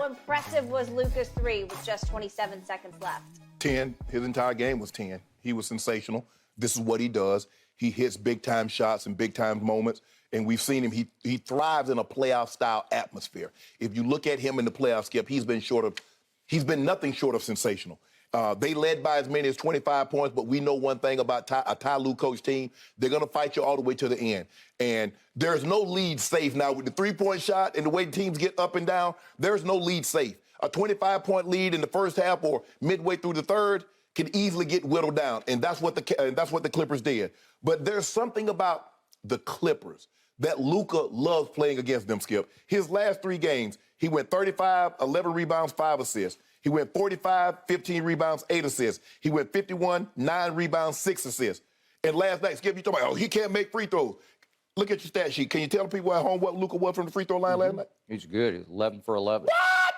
impressive was Luka's three with just 27 seconds left? 10. His entire game was 10. He was sensational. This is what he does. He hits big-time shots in big-time moments, and we've seen him. He thrives in a playoff-style atmosphere. If you look at him in the playoffs, Skip, he's been nothing short of sensational. They led by as many as 25 points, but we know one thing about a Ty Lue coach team. They're going to fight you all the way to the end. And there's no lead safe now with the three-point shot and the way teams get up and down. There's no lead safe. A 25-point lead in the first half or midway through the third can easily get whittled down, and that's what the Clippers did. But there's something about the Clippers that Luka loves playing against them, Skip. His last 3 games, he went 35, 11 rebounds, 5 assists. He went 45, 15 rebounds, 8 assists. He went 51, 9 rebounds, 6 assists. And last night, Skip, you talking about, he can't make free throws. Look at your stat sheet. Can you tell the people at home what Luka was from the free throw line last night? He's good. He's 11 for 11. What?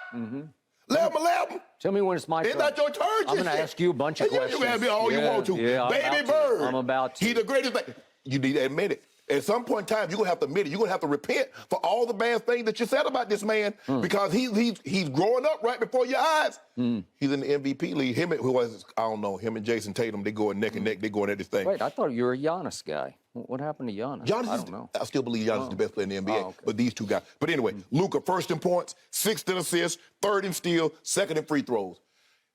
11. Tell me when it's my turn. It's not your turn. I'm going to ask you a bunch of questions. You can have me all you want to. Yeah, Baby Bird. I'm about to. He's the greatest thing. You need to admit it. At some point in time, you're going to have to admit it. You're going to have to repent for all the bad things that you said about this man because he's growing up right before your eyes. He's in the MVP league. Him and Jason Tatum, they going neck and neck. They going at this thing. Wait, I thought you were a Giannis guy. What happened to Giannis? I don't know. I still believe Giannis is the best player in the NBA, okay. but these two guys. But anyway, Luka, first in points, 6th in assists, 3rd in steal, 2nd in free throws.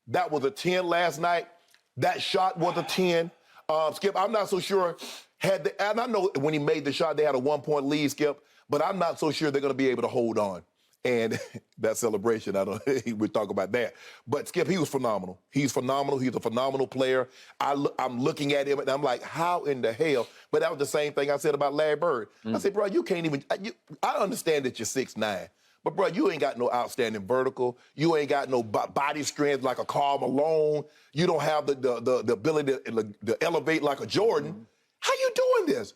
That was a 10 last night. That shot was a 10. Skip, I'm not so sure. And I know when he made the shot, they had a 1-point lead, Skip, but I'm not so sure they're going to be able to hold on. And that celebration, we'll talk about that. But, Skip, he was phenomenal. He's phenomenal. He's a phenomenal player. I'm looking at him, and I'm like, how in the hell? But that was the same thing I said about Larry Bird. I said, bro, you can't even I understand that you're 6'9", but, bro, you ain't got no outstanding vertical. You ain't got no body strength like a Karl Malone. You don't have the ability to elevate like a Jordan. How you doing this?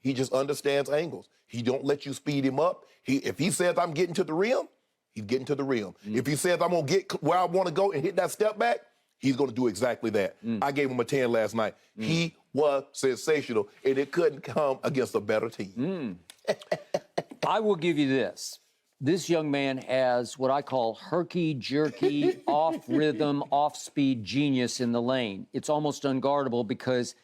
He just understands angles. He don't let you speed him up. If he says, I'm getting to the rim, he's getting to the rim. If he says, I'm going to get where I want to go and hit that step back, he's going to do exactly that. I gave him a 10 last night. He was sensational, and it couldn't come against a better team. I will give you this. This young man has what I call herky-jerky, off-rhythm, off-speed genius in the lane. It's almost unguardable because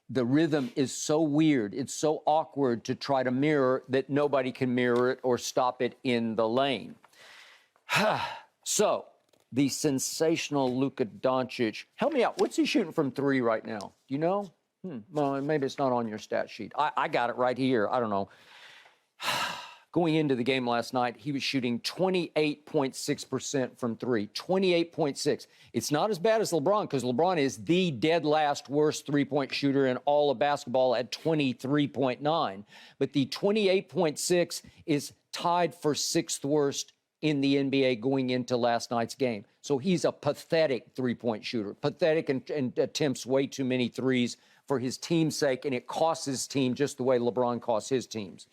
the rhythm is so weird. It's so awkward to try to mirror that nobody can mirror it or stop it in the lane. So, the sensational Luka Doncic. Help me out. What's he shooting from 3 right now? Do you know? Well, maybe it's not on your stat sheet. I got it right here. I don't know. Going into the game last night, he was shooting 28.6% from 3. 28.6. It's not as bad as LeBron because LeBron is the dead last worst three-point shooter in all of basketball at 23.9. But the 28.6 is tied for 6th worst in the NBA going into last night's game. So he's a pathetic three-point shooter. Pathetic and attempts way too many threes for his team's sake, and it costs his team just the way LeBron costs his teams.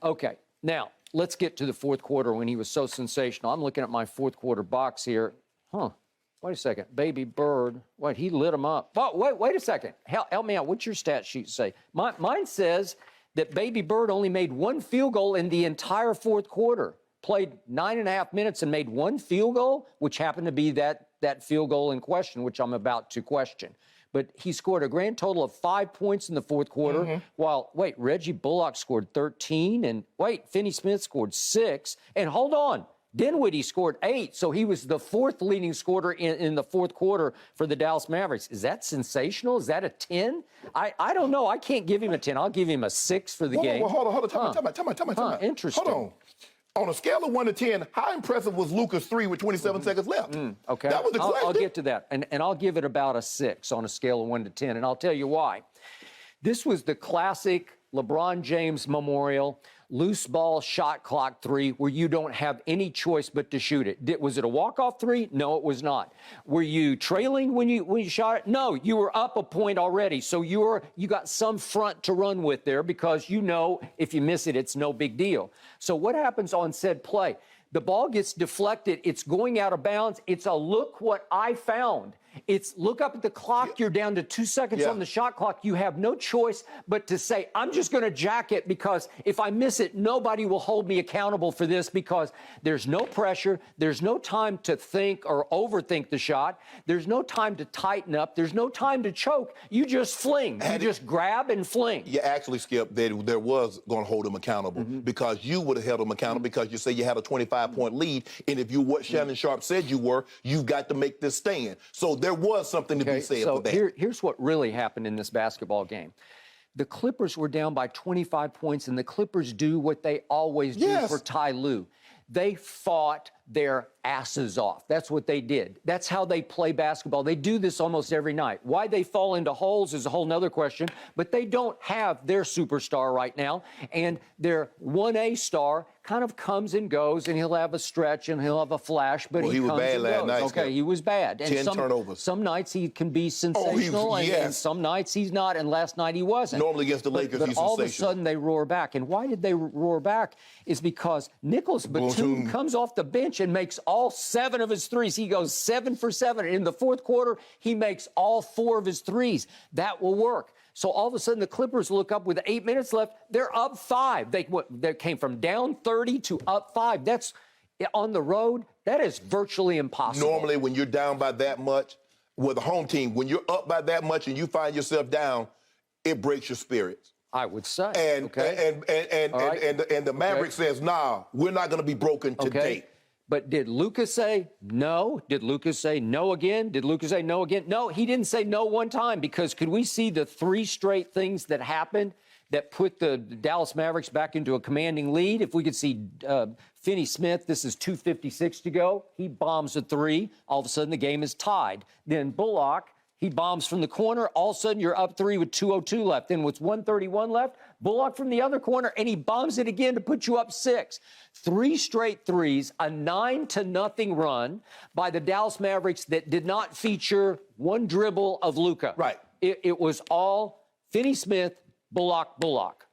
Okay. Now, let's get to the 4th quarter when he was so sensational. I'm looking at my 4th quarter box here. Wait a second. Baby Bird. Wait, he lit him up. Oh, wait a second. Help me out. What's your stat sheet say? Mine says that Baby Bird only made 1 field goal in the entire 4th quarter. Played 9.5 minutes and made 1 field goal, which happened to be that field goal in question, which I'm about to question. But he scored a grand total of 5 points in the 4th quarter, while, Reggie Bullock scored 13, and, Finney Smith scored 6. And hold on, Dinwiddie scored 8, so he was the 4th leading scorer in the 4th quarter for the Dallas Mavericks. Is that sensational? Is that a 10? I don't know. I can't give him a 10. I'll give him a 6 for the game. Hold on. Time out. Interesting. Hold on. On a scale of 1 to 10, how impressive was Luka's 3 with 27 seconds left? Okay. That was the question. I'll get to that. And I'll give it about a 6 on a scale of 1 to 10. And I'll tell you why. This was the classic LeBron James memorial, loose ball shot clock 3, where you don't have any choice but to shoot it. Was it a walk-off 3? No, it was not. Were you trailing when you shot it? No, you were up a point already. So you got some front to run with there because you know if you miss it, it's no big deal. So what happens on said play? The ball gets deflected. It's going out of bounds. It's a look what I found. It's look up at the clock. You're down to 2 seconds on the shot clock. You have no choice but to say, I'm just going to jack it because if I miss it, nobody will hold me accountable for this because there's no pressure. There's no time to think or overthink the shot. There's no time to tighten up. There's no time to choke. You just fling. You just grab and fling. You actually, Skip, there was going to hold him accountable because you would have held him accountable because you say you had a 25-point lead, and if you're what Shannon Sharpe said you were, you've got to make this stand. So there was something to be said for that. Here's what really happened in this basketball game. The Clippers were down by 25 points, and the Clippers do what they always do for Ty Lue. They fought their asses off. That's what they did. That's how they play basketball. They do this almost every night. Why they fall into holes is a whole nother question, but they don't have their superstar right now, and their 1A star kind of comes and goes, and he'll have a stretch and he'll have a flash, but he was bad last night. Okay, he was bad. And 10 turnovers. Some nights he can be sensational, and some nights he's not, and last night he wasn't. Normally against the Lakers, but he's all sensational. of a sudden they roar back. And why did they roar back is because Nicholas Batum comes off the bench and makes all 7 of his threes. He goes 7 for 7. And in the fourth quarter, he makes all 4 of his threes. That will work. So all of a sudden, the Clippers look up with 8 minutes left. They're up 5. They came from down 30 to up 5. That's on the road. That is virtually impossible. Normally, when you're down by that much, with a home team, when you're up by that much and you find yourself down, it breaks your spirits. I would say. And the Mavericks says, nah, we're not going to be broken today. But did Luka say no? Did Luka say no again? Did Luka say no again? No, he didn't say no one time because could we see the 3 straight things that happened that put the Dallas Mavericks back into a commanding lead? If we could see Finney Smith, this is 2:56 to go. He bombs a 3. All of a sudden, the game is tied. Then Bullock, he bombs from the corner. All of a sudden, you're up 3 with 2:02 left. Then with 1:31 left, Bullock from the other corner, and he bombs it again to put you up 6. 3 straight threes, a 9-0 run by the Dallas Mavericks that did not feature one dribble of Luka. Right. It was all Finney Smith, Bullock.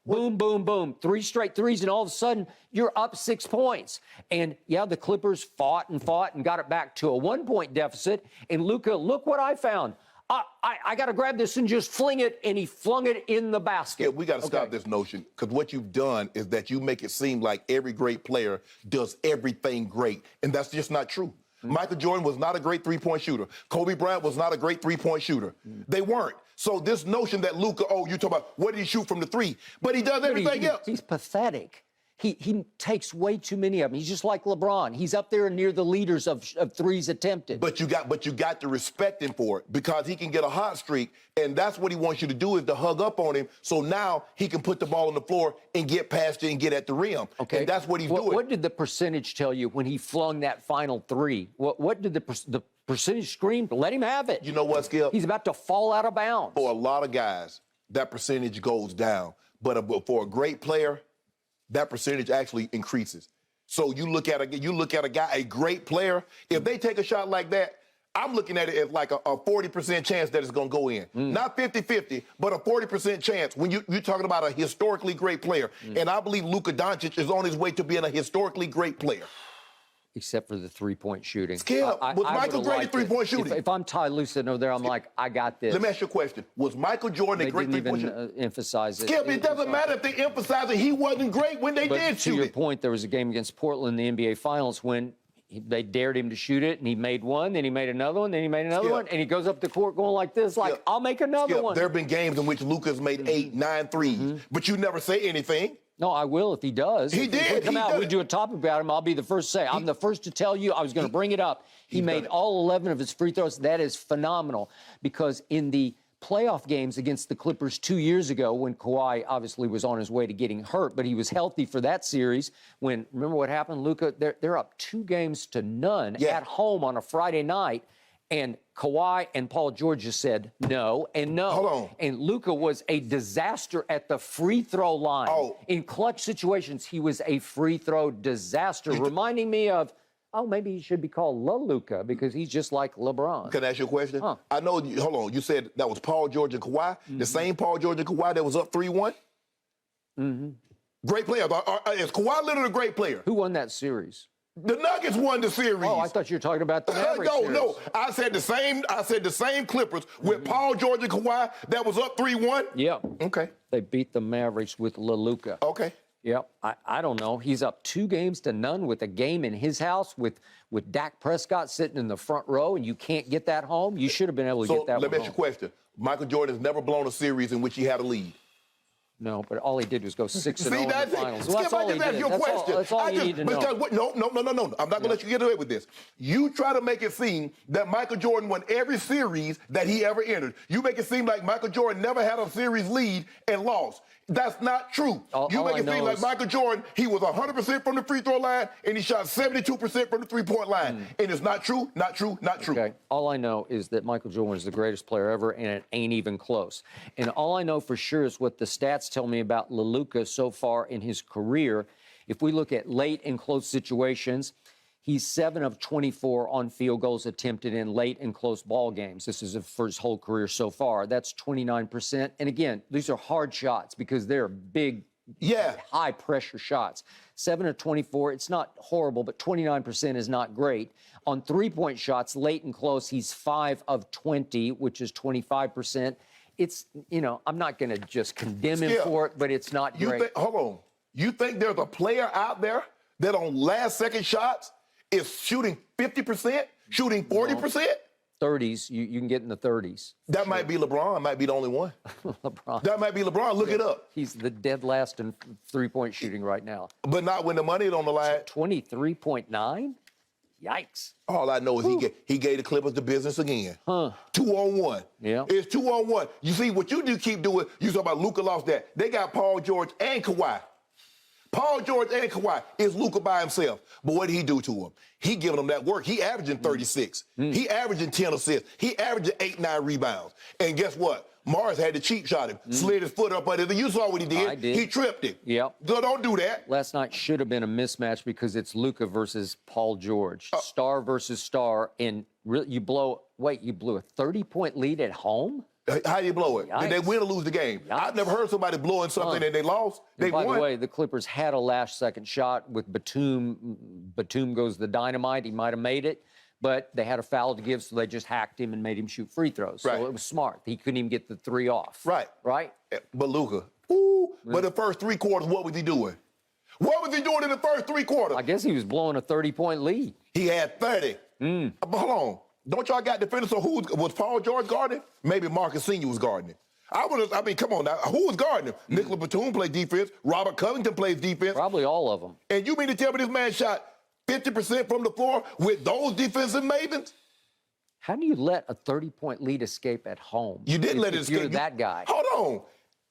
Boom, boom, boom. 3 straight threes, and all of a sudden, you're up 6 points. And, yeah, the Clippers fought and got it back to a 1-point deficit. And Luka, look what I found. I got to grab this and just fling it, and he flung it in the basket. Yeah, we got to stop this notion, because what you've done is that you make it seem like every great player does everything great, and that's just not true. Michael Jordan was not a great three-point shooter. Kobe Bryant was not a great three-point shooter. They weren't. So this notion that Luka, you talk about, what did he shoot from the 3? But he does everything else. He's pathetic. He takes way too many of them. He's just like LeBron. He's up there near the leaders of threes attempted. But you got to respect him for it because he can get a hot streak, and that's what he wants you to do is to hug up on him. So now he can put the ball on the floor and get past it and get at the rim. Okay, and that's what he's doing. What did the percentage tell you when he flung that final 3? What did the percentage scream? Let him have it. You know what, Skip? He's about to fall out of bounds. For a lot of guys, that percentage goes down. But for a great player, that percentage actually increases. So you look at a guy, a great player, if they take a shot like that, I'm looking at it as like a 40% chance that it's going to go in. Not 50-50, but a 40% chance when you're talking about a historically great player. And I believe Luka Doncic is on his way to being a historically great player. Except for the 3-point shooting. Skip, was Michael great at 3-point shooting? If I'm Ty Lue sitting over there, I'm like, I got this. Let me ask you a question. Was Michael Jordan a great 3-point shooter? They didn't even emphasize it. Skip, it doesn't matter if they emphasize it. He wasn't great when they did shoot it. To your point, there was a game against Portland in the NBA Finals when they dared him to shoot it, and he made one, then he made another one, then he made another one, and he goes up the court going like this, like, I'll make another one. There have been games in which Luka's made 8, 9 threes, but you never say anything. No, I will if he does. He did. If we come out, we do a topic about him, I'll be the first to say. I'm the first to tell you I was going to bring it up. He made all 11 of his free throws. That is phenomenal because in the playoff games against the Clippers 2 years ago when Kawhi obviously was on his way to getting hurt, but he was healthy for that series. Remember what happened, Luka? They're up 2-0 at home on a Friday night. And Kawhi and Paul George just said no and no. Hold on. And Luka was a disaster at the free throw line. In clutch situations, he was a free throw disaster, reminding me of, maybe he should be called Luka because he's just like LeBron. Can I ask you a question? I know, hold on, you said that was Paul George and Kawhi, the same Paul George and Kawhi that was up 3-1? Great player. Is Kawhi Leonard a great player? Who won that series? The Nuggets won the series. Oh, I thought you were talking about the Mavericks. No. I said the same Clippers with Paul George and Kawhi that was up 3-1. Yeah. Okay. They beat the Mavericks with Luka. Okay. Yep. I don't know. He's up 2-0 with a game in his house with Dak Prescott sitting in the front row, and you can't get that home. You should have been able to get that So let me one ask you a home. question. Michael Jordan has never blown a series in which he had a lead. No, but all he did was go 6-0 in the finals. Skip, That's all he did. That's all you need to know. No. I'm not going to let you get away with this. You try to make it seem that Michael Jordan won every series that he ever entered. You make it seem like Michael Jordan never had a series lead and lost. That's not true. You make it seem like Michael Jordan, he was 100% from the free throw line and he shot 72% from the three-point line. And it's not true, not true, not true. Okay. All I know is that Michael Jordan is the greatest player ever, and it ain't even close. And all I know for sure is what the stats tell me about Luka so far in his career. If we look at late and close situations, he's 7 of 24 on field goals attempted in late and close ball games. This is for his whole career so far. That's 29%. And again, these are hard shots because they're big, high pressure shots. 7 of 24, it's not horrible, but 29% is not great. On three-point shots, late and close, he's 5 of 20, which is 25%. It's, I'm not going to just condemn him for it, but it's not great. Hold on. You think there's a player out there that on last-second shots is shooting 50%, shooting 40%? 30s, you can get in the 30s. That might be LeBron, might be the only one. LeBron. That might be LeBron, look it up. He's the dead last in three-point shooting right now. But not when the money is on the line. 23.9? Yikes. All I know is he gave the Clippers the business again. 2-on-1. Yeah. It's 2-on-1. You see, what you do keep doing, you talk about Luka lost that. They got Paul George and Kawhi. Paul George and Kawhi is Luka by himself. But what did he do to him? He giving them that work. He averaging 36. He averaging 10 assists. He averaging 8-9 rebounds. And guess what? Mars had the cheap shot him, slid his foot up under the. You saw what he did. I did. He tripped him. Yep. So don't do that. Last night should have been a mismatch because it's Luka versus Paul George. Star versus star. And you blew a 30-point lead at home? How do you blow it? Yikes. Did they win or lose the game? Yikes. I've never heard somebody blowing something and they lost. They won. By the way, Mm. the Clippers had a last-second shot with Batum. Batum goes the dynamite. He might have made it, but they had a foul to give, so they just hacked him and made him shoot free throws. So it was smart. He couldn't even get the 3 off. Right. But Luka, but the first 3 quarters, what was he doing? What was he doing in the first 3 quarters? I guess he was blowing a 30-point lead. He had 30. But hold on. Don't y'all got defenders? So who was Paul George guarding? Maybe Marcus Sr. was guarding. Come on now. Who was guarding him? Nicholas Batum played defense. Robert Covington plays defense. Probably all of them. And you mean to tell me this man shot 50% from the floor with those defensive mavens? How do you let a 30-point lead escape at home? You didn't let it escape. You're that guy. Hold on.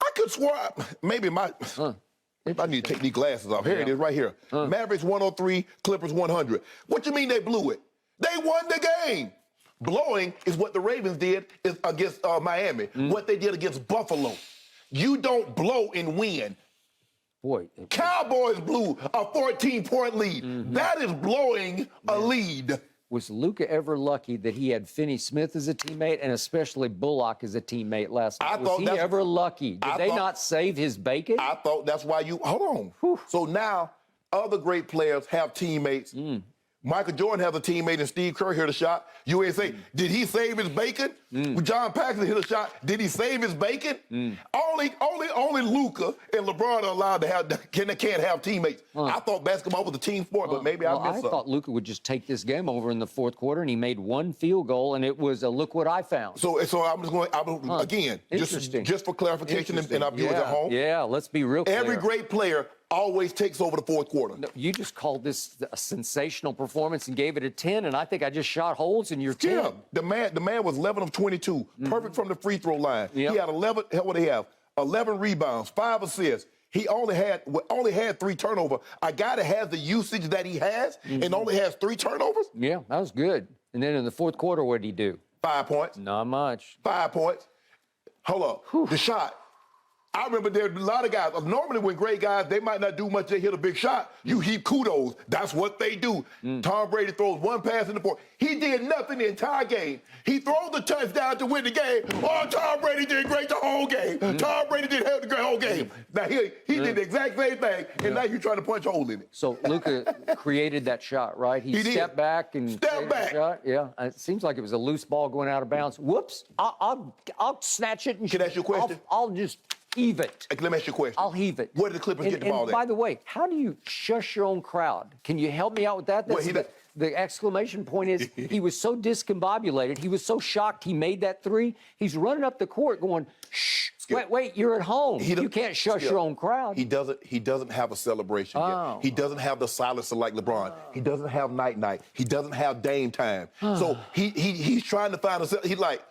I could swear, maybe I need to take these glasses off. Here it is right here. Mavericks 103, Clippers 100. What you mean they blew it? They won the game. Blowing is what the Ravens did against Miami, what they did against Buffalo. You don't blow and win. Boy. Cowboys blew a 14-point lead. That is blowing a lead. Was Luka ever lucky that he had Finney Smith as a teammate and especially Bullock as a teammate last night? Was he ever lucky? Did they not save his bacon? I thought that's why hold on. So now other great players have teammates. Michael Jordan has a teammate, and Steve Kerr hit a shot. You ain't say, did he save his bacon? John Paxson hit a shot. Did he save his bacon? Only Luka and LeBron are allowed to can't have teammates. I thought basketball was a team sport, but maybe I missed something. I thought Luka would just take this game over in the fourth quarter, and he made 1 field goal, and it was a look what I found. So I'm just going again, just for clarification and our viewers at home. Yeah, let's be real clear. Every great player always takes over the fourth quarter. No, you just called this a sensational performance and gave it a 10, and I think I just shot holes in your 10. Yeah, the man was 11 of 22, perfect from the free throw line. He had 11. What did he have? 11 rebounds, 5 assists. He only had 3 turnovers. A guy that has the usage that he has and only has 3 turnovers. Yeah, that was good. And then in the fourth quarter, what did he do? 5 points. Not much. 5 points. Hold up. The shot. I remember there's a lot of guys. Normally, when great guys, they might not do much. They hit a big shot. You heap kudos. That's what they do. Tom Brady throws one pass in the fourth. He did nothing the entire game. He throws the touchdown to win the game. Oh, Tom Brady did great the whole game. Tom Brady did the whole game. Now, he did the exact same thing, and now you're trying to punch a hole in it. So Luka created that shot, right? He stepped back and Step back. Shot. Yeah, it seems like it was a loose ball going out of bounds. Whoops! I'll snatch it and Can I ask you a question? I'll just heave it. Let me ask you a question. I'll heave it. Where did the Clippers get the ball and at? by the way, how do you shush your own crowd? Can you help me out with that? The exclamation point is he was so discombobulated. He was so shocked he made that three. He's running up the court going, shh, wait, you're at home. You can't shush your own crowd. He doesn't have a celebration yet. He doesn't have the silencer like LeBron. He doesn't have night. He doesn't have Dame time. So he's trying to find a, he's like,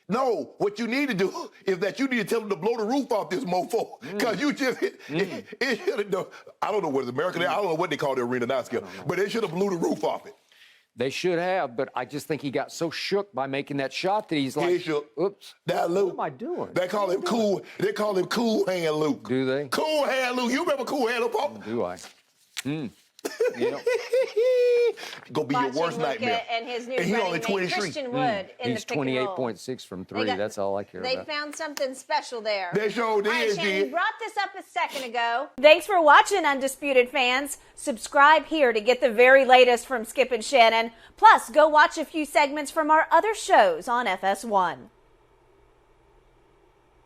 no, what you need to do is that you need to tell him to blow the roof off this mofo. Because you just hit, I don't know what it's American, I don't know what they call the arena now, Skip, but they should have blew the roof off it. They should have, but I just think he got so shook by making that shot that he's like, oops, that Luke. What am I doing? They call him cool. They call him Cool Hand Luke. Do they? Cool Hand Luke. You remember Cool Hand Luke? Do I? Yep. Gonna be your worst Luka nightmare. and his new he running only mate, 23. Christian Wood in He's the pick and roll. 28.6 from 3. That's all I care They about. found something special there. They sure did, All right, Shannon, Jen. you brought this up a second ago. Thanks for watching, Undisputed fans. Subscribe here to get the very latest from Skip and Shannon. Plus, go watch a few segments from our other shows on FS1.